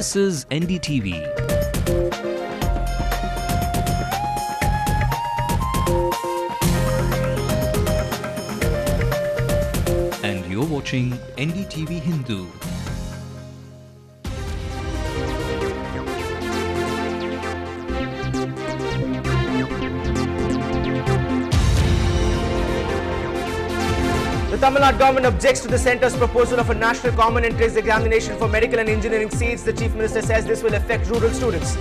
This is NDTV. And you're watching Ndtv-Hindu. The Tamil Nadu government objects to the centre's proposal of a national common entrance examination for medical and engineering seats. The Chief Minister says this will affect rural students.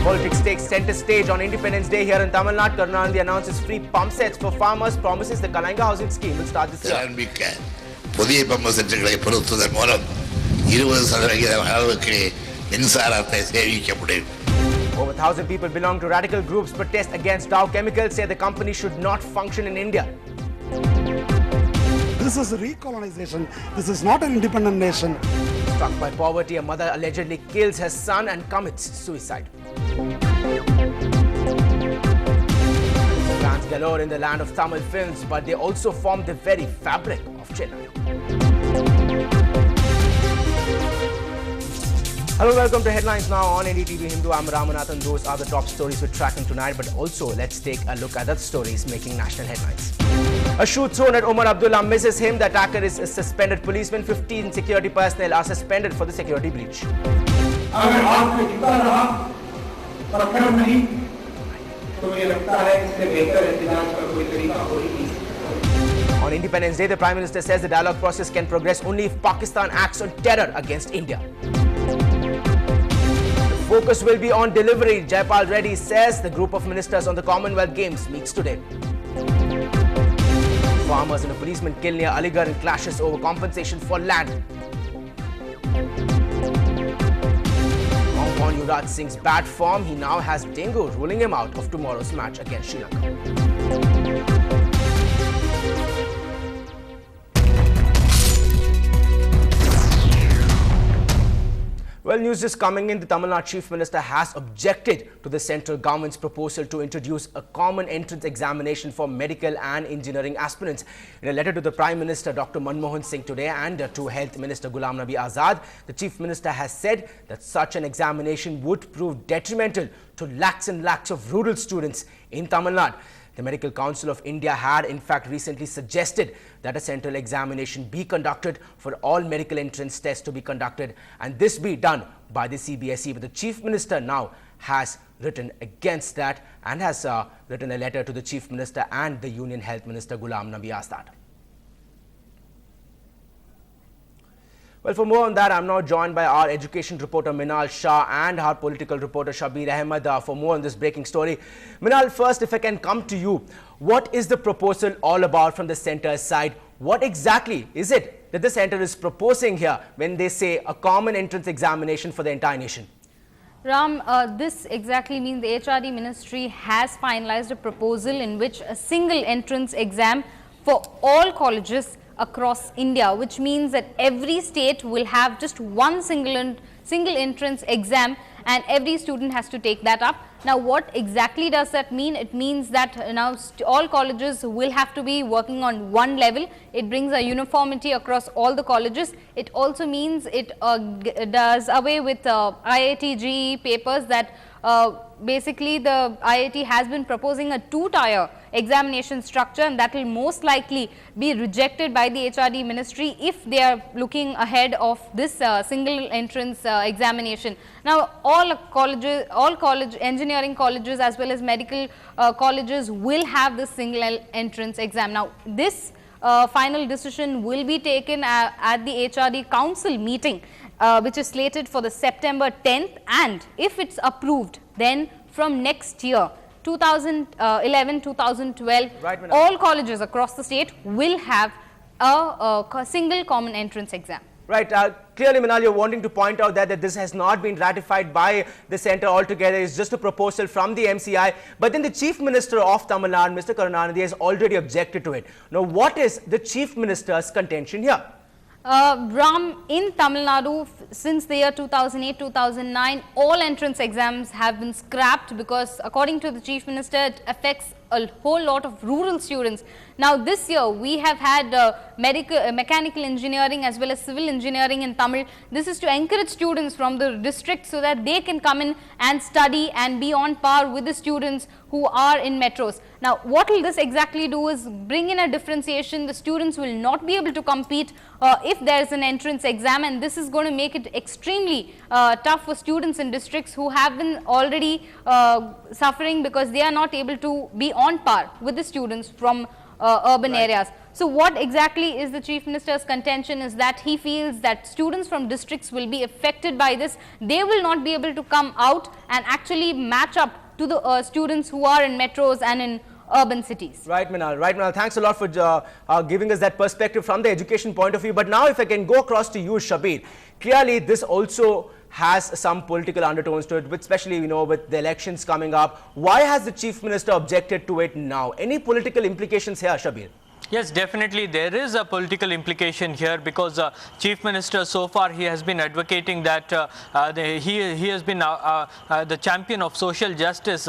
Politics takes center stage on Independence Day here in Tamil Nadu. Karunanidhi announces free pump sets for farmers, promises the Kalainga housing scheme will start this year. புதிய pump செட்டுகளை பொருத்துவதன் மூலம் 20% அளவுக்கு மின்சாரத்தை சேமிக்க முடியும். Over 1,000 people belong to radical groups protest against Dow Chemicals, say the company should not function in India. This is recolonization. This is not an independent nation. Struck by poverty, a mother allegedly kills her son and commits suicide. Fans galore in the land of Tamil films, but they also form the very fabric of Chennai. Hello, welcome to Headlines Now on Ndtv-Hindu. I'm Ramanathan. Those are the top stories we're tracking tonight, but also let's take a look at the stories making national headlines. A shoot thrown at Umar Abdullah misses him. The attacker is a suspended policeman. 15 security personnel are suspended for the security breach. On Independence Day, the Prime Minister says the dialogue process can progress only if Pakistan acts on terror against India. The focus will be on delivery. Jaipal Reddy says the group of ministers on the Commonwealth Games meets today. Farmers and a policeman killed near Aligarh in clashes over compensation for land. Hong Kong Yuvraj Singh's bad form. He now has dengue, ruling him out of tomorrow's match against Sri Lanka. Well, news is coming in. The Tamil Nadu Chief Minister has objected to the central government's proposal to introduce a common entrance examination for medical and engineering aspirants. In a letter to the Prime Minister Dr. Manmohan Singh today and to Health Minister Ghulam Nabi Azad, the Chief Minister has said that such an examination would prove detrimental to lakhs and lakhs of rural students in Tamil Nadu. The Medical Council of India had in fact recently suggested that a central examination be conducted for all medical entrance tests to be conducted, and this be done by the CBSE. But the Chief Minister now has written against that and has written a letter to the Chief Minister and the Union Health Minister Ghulam Nabi Azad. Well, for more on that, I'm now joined by our education reporter Minal Shah and our political reporter Shabir Ahmed for more on this breaking story. Minal, first, if I can come to you, what is the proposal all about from the centre's side? What exactly is it that the centre is proposing here when they say a common entrance examination for the entire nation? Ram, this exactly means the HRD ministry has finalized a proposal in which a single entrance exam for all colleges across India, which means that every state will have just one single entrance exam and every student has to take that up. Now, what exactly does that mean? It means that now all colleges will have to be working on one level. It brings a uniformity across all the colleges. It also means it does away with IIT JEE papers that basically the IIT has been proposing a two-tier examination structure, and that will most likely be rejected by the HRD ministry if they are looking ahead of this single entrance examination. Now, all engineering colleges as well as medical colleges will have this single entrance exam. Now, this final decision will be taken at the HRD council meeting, which is slated for the September 10th, and if it's approved, then from next year 2011-2012, all colleges across the state will have a single common entrance exam. Right. Clearly, Minal, you're wanting to point out that this has not been ratified by the centre altogether. It's just a proposal from the MCI. But then the Chief Minister of Tamil Nadu, Mr. Karunanidhi, has already objected to it. Now, what is the Chief Minister's contention here? Ram, in Tamil Nadu, since the year 2008-2009, all entrance exams have been scrapped because, according to the Chief Minister, it affects a whole lot of rural students. Now this year we have had mechanical engineering as well as civil engineering in Tamil. This is to encourage students from the district so that they can come in and study and be on par with the students who are in metros. Now what will this exactly do is bring in a differentiation. The students will not be able to compete if there is an entrance exam, and this is going to make it extremely tough for students in districts who have been already suffering because they are not able to be on par with the students from urban areas. So what exactly is the Chief Minister's contention is that he feels that students from districts will be affected by this. They will not be able to come out and actually match up to the students who are in metros and in urban cities. Right, Minal. Right, Minal. Thanks a lot for giving us that perspective from the education point of view. But now if I can go across to you, Shabir, clearly this also has some political undertones to it, especially, you know, with the elections coming up. Why has the Chief Minister objected to it now? Any political implications here, Shabir? Yes, definitely there is a political implication here because Chief Minister so far he has been advocating that he has been the champion of social justice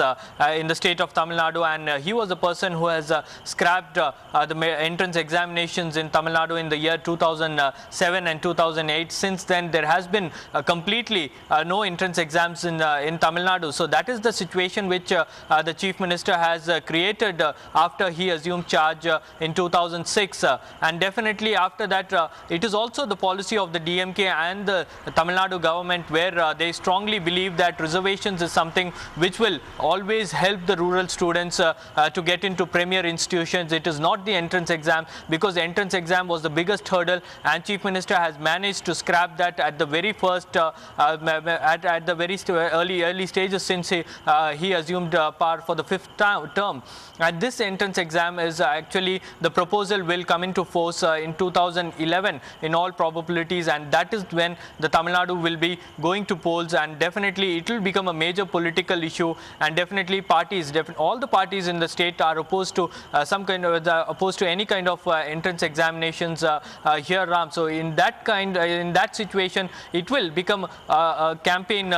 in the state of Tamil Nadu, and he was the person who has scrapped the entrance examinations in Tamil Nadu in the year 2007 and 2008. Since then there has been completely no entrance exams in Tamil Nadu. So that is the situation which the Chief Minister has created after he assumed charge in 2006, and definitely after that it is also the policy of the DMK and the Tamil Nadu government where they strongly believe that reservations is something which will always help the rural students to get into premier institutions. It is not the entrance exam, because the entrance exam was the biggest hurdle, and Chief Minister has managed to scrap that at the very first at the very early stages since he assumed power for the 5th term. And this entrance exam is actually the proposal will come into force in 2011 in all probabilities, and that is when the Tamil Nadu will be going to polls, and definitely it will become a major political issue, and definitely parties, all the parties in the state are opposed to opposed to any kind of entrance examinations here, Ram. So in that situation, it will become a campaign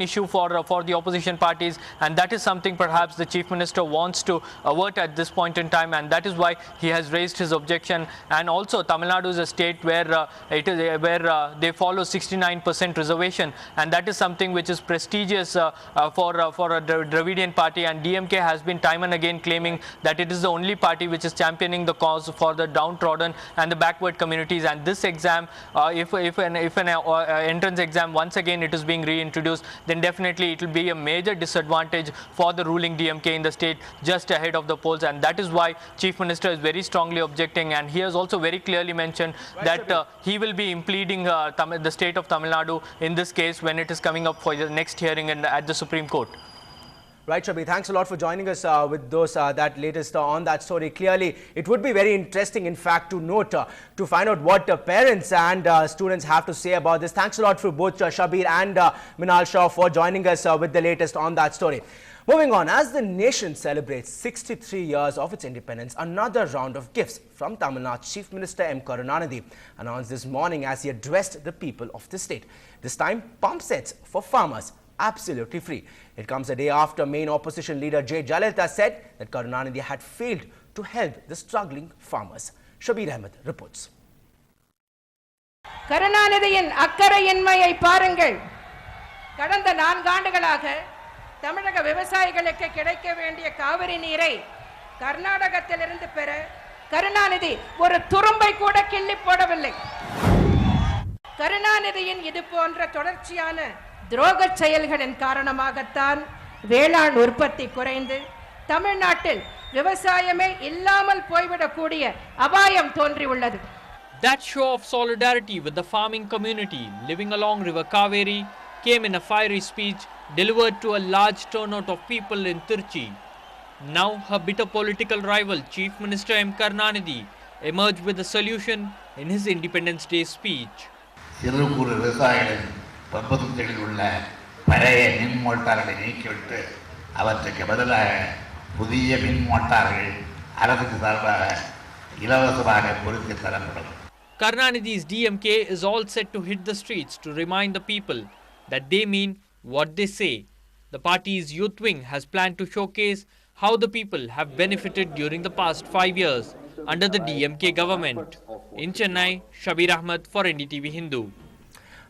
issue for the opposition parties, and that is something perhaps the Chief Minister wants to avert at this point in time, and that is why he has raised his objection. And also Tamil Nadu is a state where they follow 69% reservation, and that is something which is prestigious for a Dravidian party, and DMK has been time and again claiming that it is the only party which is championing the cause for the downtrodden and the backward communities. And this exam, if an entrance exam once again it is being reintroduced, then definitely it will be a major disadvantage for the ruling DMK in the state just ahead of the polls, and that is why Chief Minister is very strongly objecting, and he has also very clearly mentioned that he will be impleading the state of Tamil Nadu in this case when it is coming up for the next hearing at the Supreme Court. Right, Shabir. Thanks a lot for joining us with those that latest on that story. Clearly, it would be very interesting, in fact, to note to find out what parents and students have to say about this. Thanks a lot for both Shabir and Minal Shah for joining us with the latest on that story. Moving on, as the nation celebrates 63 years of its independence, another round of gifts from Tamil Nadu Chief Minister M. Karunanidhi announced this morning as he addressed the people of the state. This time, pump sets for farmers, absolutely free. It comes a day after main opposition leader J. Jayalalitha said that Karunanidhi had failed to help the struggling farmers. Shabir Ahmed reports. கருணாநிதியின் அக்கறையின்மையை பாருங்கள். கடந்த 4 ஆண்டுகளாக தமிழக விவசாயிகளுக்கு கிடைக்க வேண்டிய காவிரி நீரை கர்நாடகத்திலிருந்து பெற கருணாநிதி ஒரு துரும்பை கூட கிள்ளி போடவில்லை. கருணாநிதியின் இது போன்ற தொடர்ச்சியான துரோகச் செயல்களின் காரணமாகத்தான் வேளாண் உற்பத்தி குறைந்து தமிழ்நாட்டில் விவசாயமே இல்லாமல் போய்விடக்கூடிய அபாயம் தோன்றியுள்ளது. That show of solidarity with the farming community living along River Kaveri came in a fiery speech delivered to a large turnout of people in Tirchi. Now her bitter political rival Chief Minister M. Karunanidhi emerged with a solution in his Independence Day speech. சிறு குறு விவசாயிகளின் பம்பத்தில் உள்ள பழைய மின் மோட்டார்களை நீக்கிவிட்டு அவற்றுக்கு பதிலாக புதிய மின் மோட்டார்கள் அரசுக்கு சார்பாக இலவசமாக பொருத்தி தரப்படும். Karunanidhi's DMK is all set to hit the streets to remind the people that they mean what they say. The party's youth wing has planned to showcase how the people have benefited during the past 5 years under the DMK government. In Chennai, Shabir Ahmed for NDTV Hindu.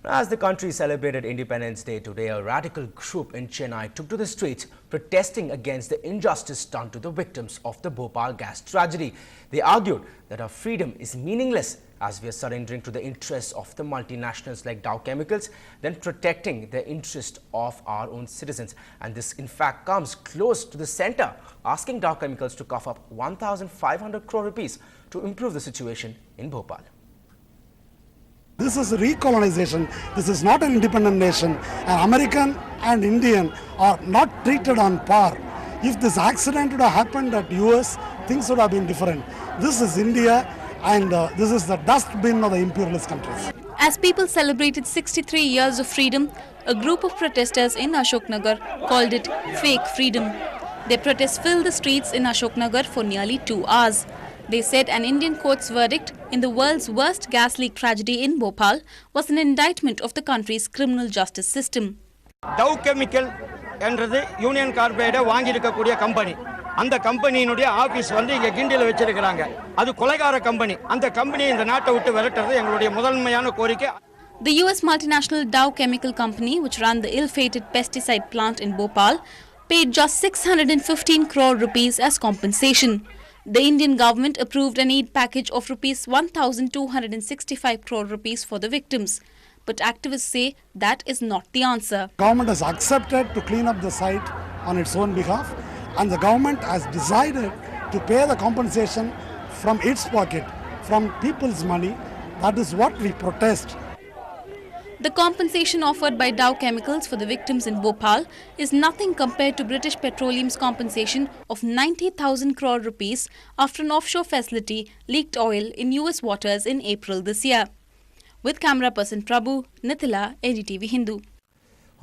As the country celebrated Independence Day today, a radical group in Chennai took to the streets protesting against the injustice done to the victims of the Bhopal gas tragedy. They argued that our freedom is meaningless as we are surrendering to the interests of the multinationals like Dow Chemicals than protecting the interest of our own citizens. And this in fact comes close to the center, asking Dow Chemicals to cough up 1,500 crore rupees to improve the situation in Bhopal. This is recolonization. This is not an independent nation. And American and Indian are not treated on par. If this accident would have happened at US, things would have been different. This is India, and this is the dustbin of the imperialist countries. As people celebrated 63 years of freedom, a group of protesters in Ashoknagar called it fake freedom. Their protests filled the streets in Ashoknagar for nearly 2 hours. They said an Indian court's verdict in the world's worst gas leak tragedy in Bhopal was an indictment of the country's criminal justice system. Dow Chemical என்றது union corporate வாங்கி இருக்கக்கூடிய company. அந்த கம்பெனியினுடைய office வந்து இங்க கிண்டில வச்சிருக்காங்க. அது கொலைகார company. அந்த கம்பெனியை இந்த நாட்டை விட்டு விரட்டுறது எங்களுடைய முதன்மையான கோரிக்கை. The US multinational Dow Chemical Company, which ran the ill-fated pesticide plant in Bhopal, paid just 615 crore rupees as compensation. The Indian government approved an aid package of rupees 1,265 crore rupees for the victims. But activists say that is not the answer. Government has accepted to clean up the site on its own behalf, and the government has decided to pay the compensation from its pocket, from people's money. That is what we protest. The compensation offered by Dow Chemicals for the victims in Bhopal is nothing compared to British Petroleum's compensation of 90,000 crore rupees after an offshore facility leaked oil in US waters in April this year. With camera person Prabhu, Nithila, NDTV Hindu.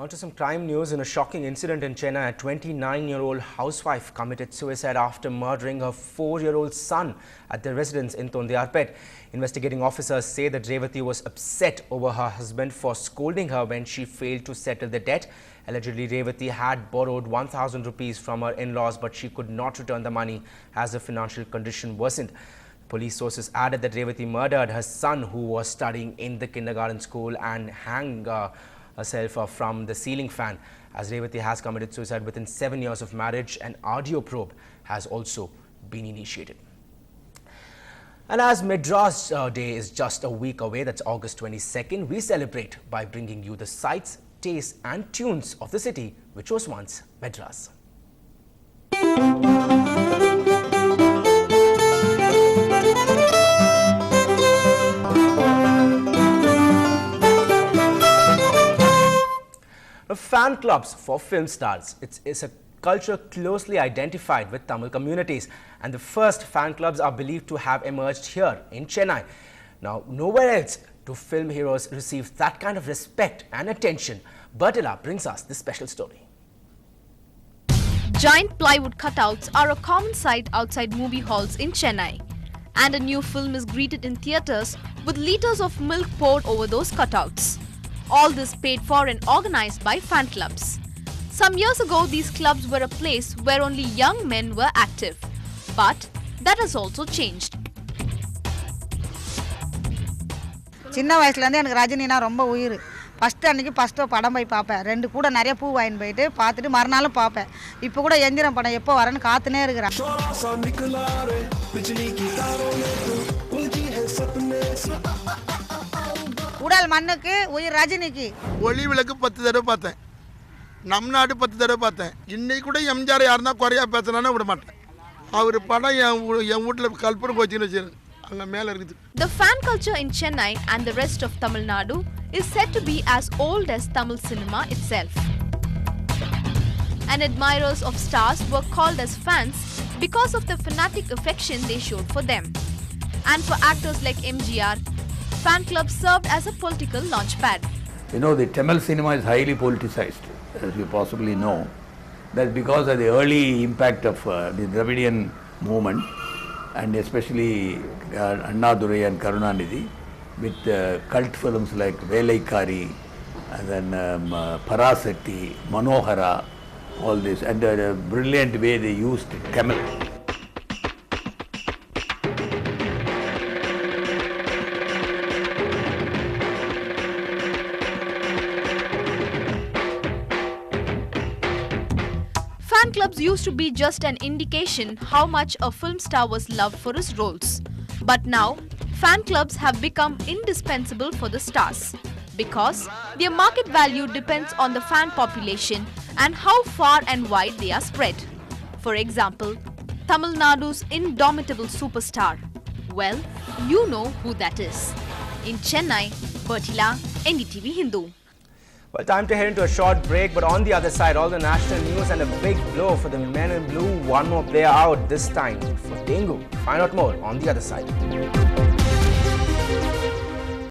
On to some crime news. In a shocking incident in Chennai, a 29-year-old housewife committed suicide after murdering her 4-year-old son at their residence in Tondiarpet. Investigating officers say that Revati was upset over her husband for scolding her when she failed to settle the debt. Allegedly, Revati had borrowed 1,000 rupees from her in-laws, but she could not return the money as her financial condition worsened. Police sources added that Revati murdered her son, who was studying in the kindergarten school, and hanged herself from the ceiling fan. As Revati has committed suicide within 7 years of marriage, an audio probe has also been initiated. And as Madras Day is just a week away, that's August 22nd, we celebrate by bringing you the sights, tastes and tunes of the city which was once Madras. Fan clubs for film stars. It's a culture closely identified with Tamil communities, and the first fan clubs are believed to have emerged here in Chennai. Now, nowhere else do film heroes receive that kind of respect and attention. Bertilla brings us this special story. Giant plywood cutouts are a common sight outside movie halls in Chennai. And a new film is greeted in theatres with liters of milk poured over those cutouts. All this paid for and organized by fan clubs. Some years ago, these clubs were a place where only young men were active. But that has also changed. சின்ன வயசுல இருந்து எனக்கு ரஜினினா ரொம்ப உயிர். First அன்னைக்கு படம் போய் பாப்பேன். ரெண்டு கூட நிறைய பூ வாங்கி போயிட்டு பார்த்துட்டு மறுநாளும் பாப்பேன். இப்போ கூட எந்திரம் படம் எப்போ வரேன்னு காத்துனே இருக்கறேன். உடல் மண்ணுக்கு உயிர் ரஜினிக்கு. ஒளி விளக்கு 10 தடவை பார்த்தேன். நம் நாடு 10 தடவை பார்த்தேன். இன்னைக்கு கூட எம்ஜிஆர் யாருன்னா குறையா பேசறானே விட மாட்டேன். அவர் படம் என் வீட்ல கல்பனை கோச்சின்னு வச்சிருக்கு. அங்க மேல இருக்குது. The fan culture in Chennai and the rest of Tamil Nadu is said to be as old as Tamil cinema itself. And admirers of stars were called as fans because of the fanatic affection they showed for them. And for actors like MGR, fan clubs served as a political launchpad. You know, the Tamil cinema is highly politicized, as you possibly know. That's because of the early impact of the Dravidian movement, and especially Annadurai and Karunanidhi, with cult films like Velaikari, and then Parasakti, Manohara, all this, and the brilliant way they used Tamil. Fan clubs used to be just an indication how much a film star was loved for his roles. But now, fan clubs have become indispensable for the stars because their market value depends on the fan population and how far and wide they are spread. For example, Tamil Nadu's indomitable superstar. Well, you know who that is. In Chennai, Bertila, Ndtv Hindu. Well, time to head into a short break, but on the other side, all the national news and a big blow for the men in blue. One more player out, this time for dengue. Find out more on the other side.